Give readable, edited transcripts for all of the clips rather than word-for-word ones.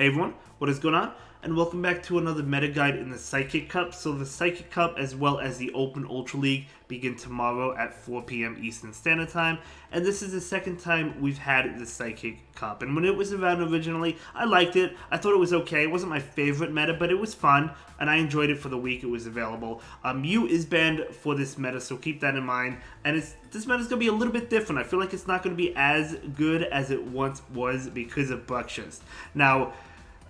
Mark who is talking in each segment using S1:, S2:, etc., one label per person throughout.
S1: Hey everyone, what is going on? And welcome back to another meta guide in the Psychic Cup. So the Psychic Cup as well as the Open Ultra League begin tomorrow at 4 p.m. Eastern Standard Time. And this is the second time we've had the Psychic Cup. And when it was around originally, I liked it. I thought it was okay. It wasn't my favorite meta, but it was fun. And I enjoyed it for the week it was available. Mew is banned for this meta, so keep that in mind. And this meta is going to be a little bit different. I feel like it's not going to be as good as it once was because of Buckshist. Now,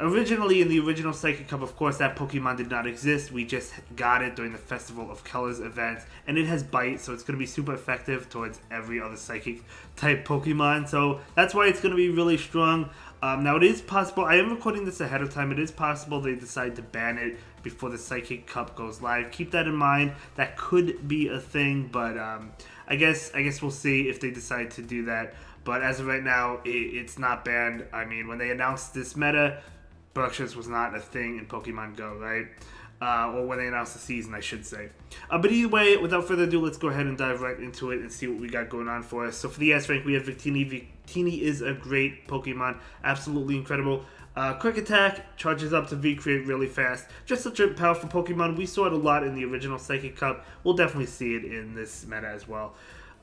S1: originally, in the original Psychic Cup, of course, that Pokemon did not exist. We just got it during the Festival of Colors event, and it has Bite, so it's going to be super effective towards every other Psychic-type Pokemon, so that's why it's going to be really strong. Now, it is possible, I am recording this ahead of time, it is possible they decide to ban it before the Psychic Cup goes live. Keep that in mind. That could be a thing, but I guess we'll see if they decide to do that. But as of right now, it's not banned. I mean, when they announced this meta, Buckshist was not a thing in Pokemon Go, right? Or when they announced the season, I should say. But either way, without further ado, let's go ahead and dive right into it and see what we got going on for us. So for the S rank, we have Victini. Victini is a great Pokemon, absolutely incredible. Quick attack, charges up to V-Create really fast. Just such a powerful Pokemon. We saw it a lot in the original Psychic Cup. We'll definitely see it in this meta as well.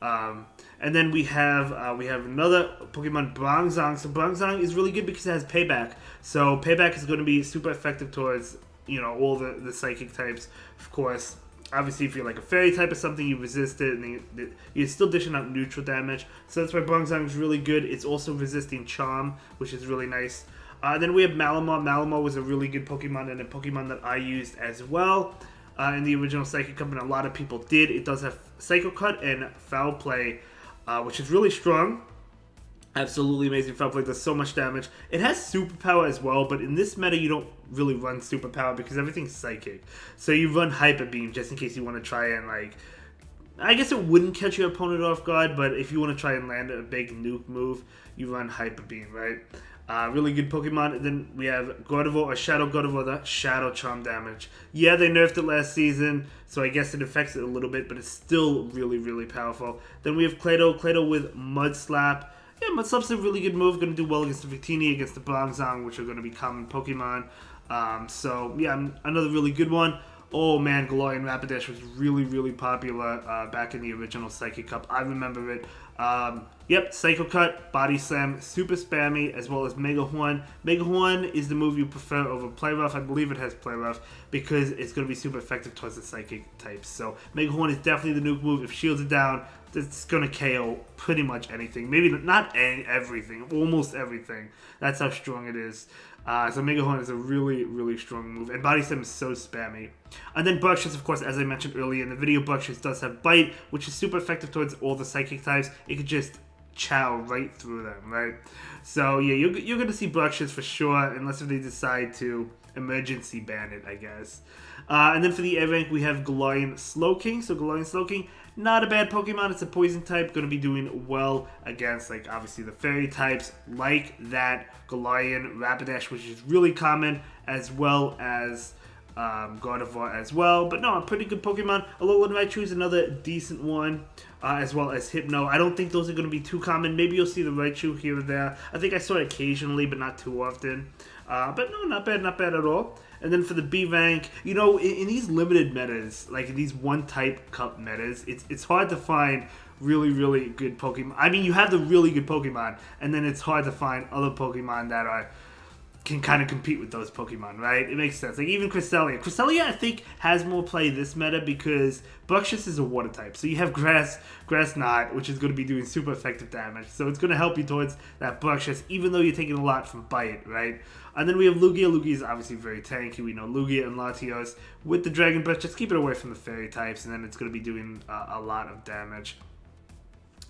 S1: And then we have another Pokemon, Bronzong. So Bronzong is really good because it has Payback. So Payback is going to be super effective towards, all the Psychic types, of course. Obviously, if you're like a Fairy type or something, you resist it, and you're still dishing out neutral damage. So that's why Bronzong is really good. It's also resisting Charm, which is really nice. Then we have Malamar. Malamar was a really good Pokemon, and a Pokemon that I used as well. In the original Psychic Cup, and a lot of people did. It does have Psycho Cut and Foul Play, which is really strong. Absolutely amazing. Foul Play does so much damage. It has Superpower as well, but in this meta, you don't really run Superpower because everything's Psychic. So you run Hyper Beam just in case you want to try and, I guess it wouldn't catch your opponent off guard, but if you want to try and land a big nuke move, you run Hyper Beam, right? Really good Pokemon. And then we have Gardevoir or Shadow Gardevoir, the Shadow Charm damage. Yeah, they nerfed it last season, so I guess it affects it a little bit, but it's still really, really powerful. Then we have Clado. Clado with Mud Slap. Yeah, Mud Slap's a really good move. Going to do well against the Victini, against the Bronzong, which are going to be common Pokemon. So, yeah, another really good one. Oh man, Galarian Rapidash was really, really popular back in the original Psychic Cup. I remember it. Yep, Psycho Cut, Body Slam, super spammy, as well as Mega Horn. Mega Horn is the move you prefer over Play Rough. I believe it has Play Rough because it's going to be super effective towards the Psychic types. So Mega Horn is definitely the nuke move. If shields it down, it's going to KO pretty much anything. Maybe not everything, almost everything. That's how strong it is. So Mega Horn is a really, really strong move. And Body Slam is so spammy. And then Buckshist, of course, as I mentioned earlier in the video, Buckshist does have Bite, which is super effective towards all the Psychic types. It could just chow right through them, right? So, yeah, you're going to see Buckshist for sure, unless if they decide to emergency ban it, I guess. And then for the A rank, we have Galarian Slowking. So Galarian Slowking, not a bad Pokemon. It's a poison type, going to be doing well against, obviously the Fairy types, like that Galarian Rapidash, which is really common, as well as Gardevoir as well. But no, a pretty good Pokemon. Alolan Raichu is another decent one, as well as Hypno. I don't think those are going to be too common. Maybe you'll see the Raichu here or there. I think I saw it occasionally, but not too often. But no, not bad at all. And then for the B rank, in these limited metas, like in these one-type cup metas, it's hard to find really, really good Pokemon. I mean, you have the really good Pokemon, and then it's hard to find other Pokemon that can kind of compete with those Pokemon, right? It makes sense. Like even Cresselia. Cresselia, I think, has more play this meta because Buckshist is a water type. So you have Grass Knot, which is going to be doing super effective damage. So it's going to help you towards that Buckshist, even though you're taking a lot from Bite, right? And then we have Lugia. Lugia is obviously very tanky. We know Lugia and Latios. With the Dragon Breath, just keep it away from the Fairy types, and then it's going to be doing a lot of damage.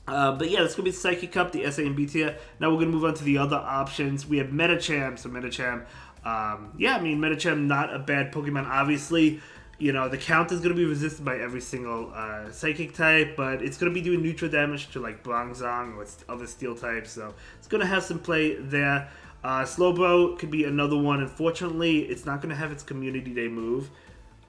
S1: But yeah, that's going to be the Psychic Cup, the SA and B tier. Now we're going to move on to the other options. We have Medicham. So Medicham, Medicham, not a bad Pokemon. Obviously, the count is going to be resisted by every single Psychic type, but it's going to be doing neutral damage to Bronzong or other Steel types. So it's going to have some play there. Slowbro could be another one. Unfortunately, it's not going to have its Community Day move.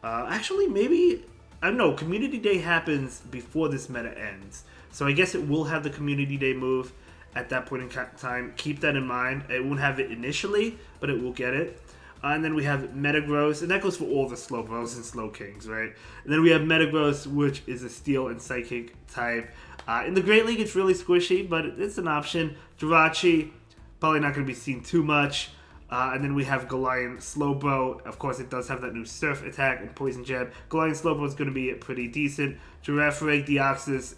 S1: Actually, maybe, I don't know, Community Day happens before this meta ends. So I guess it will have the Community Day move. at that point in time. Keep that in mind. It won't have it initially, but it will get it. And then we have Metagross, and that goes for all the Slowbros and Slowkings, right? And then we have Metagross, which is a Steel and Psychic type. In the Great League, it's really squishy, but it's an option. Jirachi, probably not going to be seen too much. And then we have Galarian Slowbro. Of course, it does have that new Surf attack and Poison Jab. Galarian Slowbro is going to be pretty decent. Girafarig, Deoxys,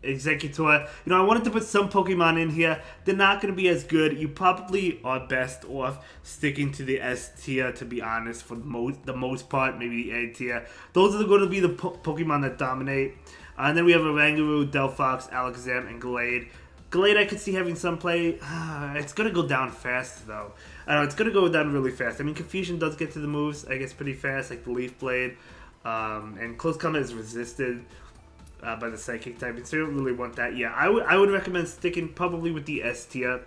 S1: Executor. You know, I wanted to put some Pokemon in here. They're not going to be as good. You probably are best off sticking to the S tier, to be honest, for the most part. Maybe the A tier. Those are going to be the Pokemon that dominate. And then we have Oranguru, Delphox, Alakazam, and Glade. Glade, I could see having some play. It's going to go down fast, though. I don't know, it's going to go down really fast. I mean, Confusion does get to the moves, I guess, pretty fast, like the Leaf Blade. And Close Combat is resisted by the Psychic type, so you don't really want that. Yeah, I would recommend sticking probably with the S tier.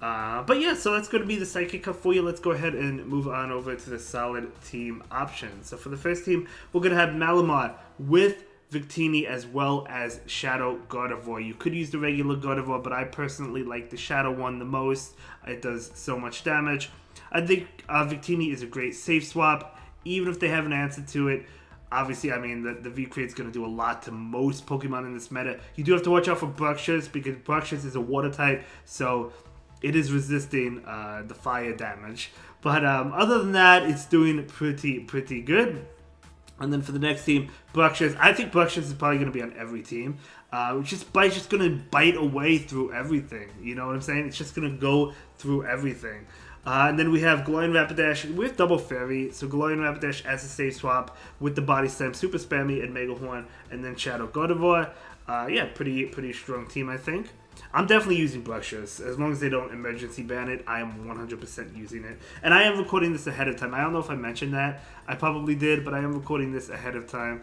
S1: But yeah, so that's going to be the Psychic Cup for you. Let's go ahead and move on over to the solid team options. So for the first team, we're going to have Malamar with Victini as well as Shadow Gardevoir. You could use the regular Gardevoir, but I personally like the Shadow one the most. It does so much damage. I think Victini is a great safe swap, even if they have an answer to it. Obviously, I mean, the V-Create's going to do a lot to most Pokemon in this meta. You do have to watch out for Bruxish, because Bruxish is a water type, so it is resisting the fire damage. But other than that, it's doing pretty good. And then for the next team, Bruxish. I think Bruxish is probably going to be on every team. Just going to bite away through everything. You know what I'm saying? It's just going to go through everything. And then we have Galarian Rapidash with Double Fairy. So Galarian Rapidash as a safe swap with the Body Slam, Super Spammy, and Mega Horn. And then Shadow Gardevoir. Yeah, pretty strong team, I think. I'm definitely using Bruxish. As long as they don't emergency ban it, I am 100% using it. And I am recording this ahead of time. I don't know if I mentioned that. I probably did, but I am recording this ahead of time.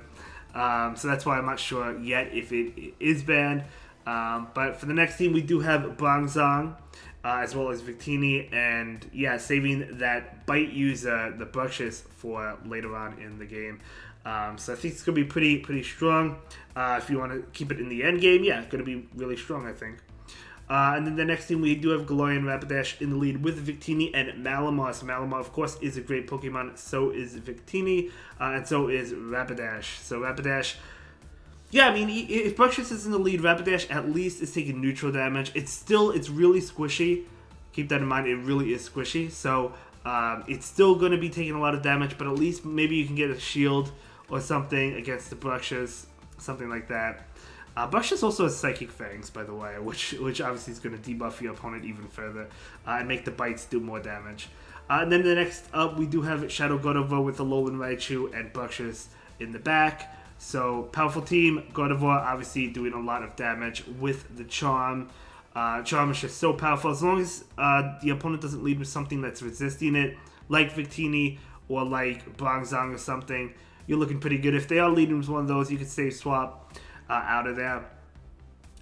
S1: So that's why I'm not sure yet if it is banned. But for the next team, we do have Bronzong, as well as Victini. And yeah, saving that Bite user, the Bruxish, for later on in the game. So I think it's going to be pretty strong. If you want to keep it in the end game, yeah, it's going to be really strong, I think. And then the next team, we do have Galarian Rapidash in the lead with Victini and Malamar. So Malamar, of course, is a great Pokemon. So is Victini, and so is Rapidash. So Rapidash, yeah, I mean, if Bruxish is in the lead, Rapidash at least is taking neutral damage. It's really squishy. Keep that in mind, it really is squishy. So it's still going to be taking a lot of damage, but at least maybe you can get a shield or something against the Bruxish, something like that. Bruxish also has Psychic Fangs, by the way, which obviously is going to debuff your opponent even further and make the bites do more damage. And then the next up, we do have Shadow Gardevoir with the Alolan Raichu and Bruxish in the back. So, powerful team. Gardevoir obviously doing a lot of damage with the Charm. Charm is just so powerful. As long as the opponent doesn't lead with something that's resisting it, like Victini or like Bronzong or something, you're looking pretty good. If they are leading with one of those, you can save swap out of there.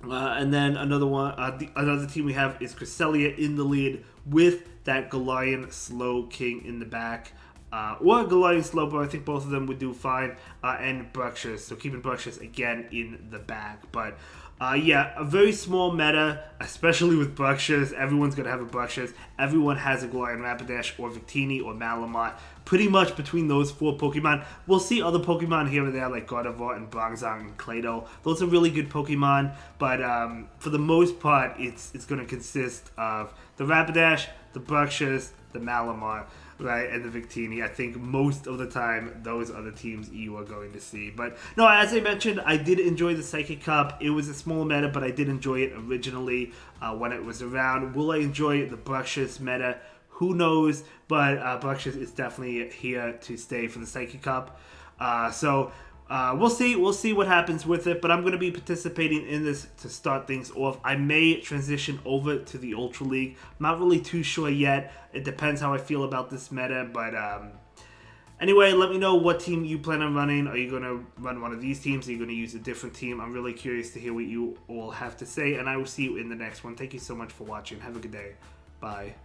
S1: And then another team we have is Cresselia in the lead with that Galarian Slowking in the back. Or Galarian Slowbro, I think both of them would do fine. And Bruxish, so keeping Bruxish again in the back. But yeah, a very small meta, especially with Bruxish. Everyone's going to have a Bruxish. Everyone has a Galarian Rapidash or Victini or Malamar. Pretty much between those four Pokemon. We'll see other Pokemon here and there like Gardevoir and Bronzong and Clado. Those are really good Pokemon, but for the most part, it's going to consist of the Rapidash, the Bruxish, the Malamar, right, and the Victini. I think most of the time, those are the teams you are going to see. But no, as I mentioned, I did enjoy the Psychic Cup. It was a small meta, but I did enjoy it originally when it was around. Will I enjoy the Bruxish meta? Who knows? But Bruxish is definitely here to stay for the Psychic Cup. So we'll see. We'll see what happens with it. But I'm going to be participating in this to start things off. I may transition over to the Ultra League. I'm not really too sure yet. It depends how I feel about this meta. But anyway, let me know what team you plan on running. Are you going to run one of these teams? Are you going to use a different team? I'm really curious to hear what you all have to say. And I will see you in the next one. Thank you so much for watching. Have a good day. Bye.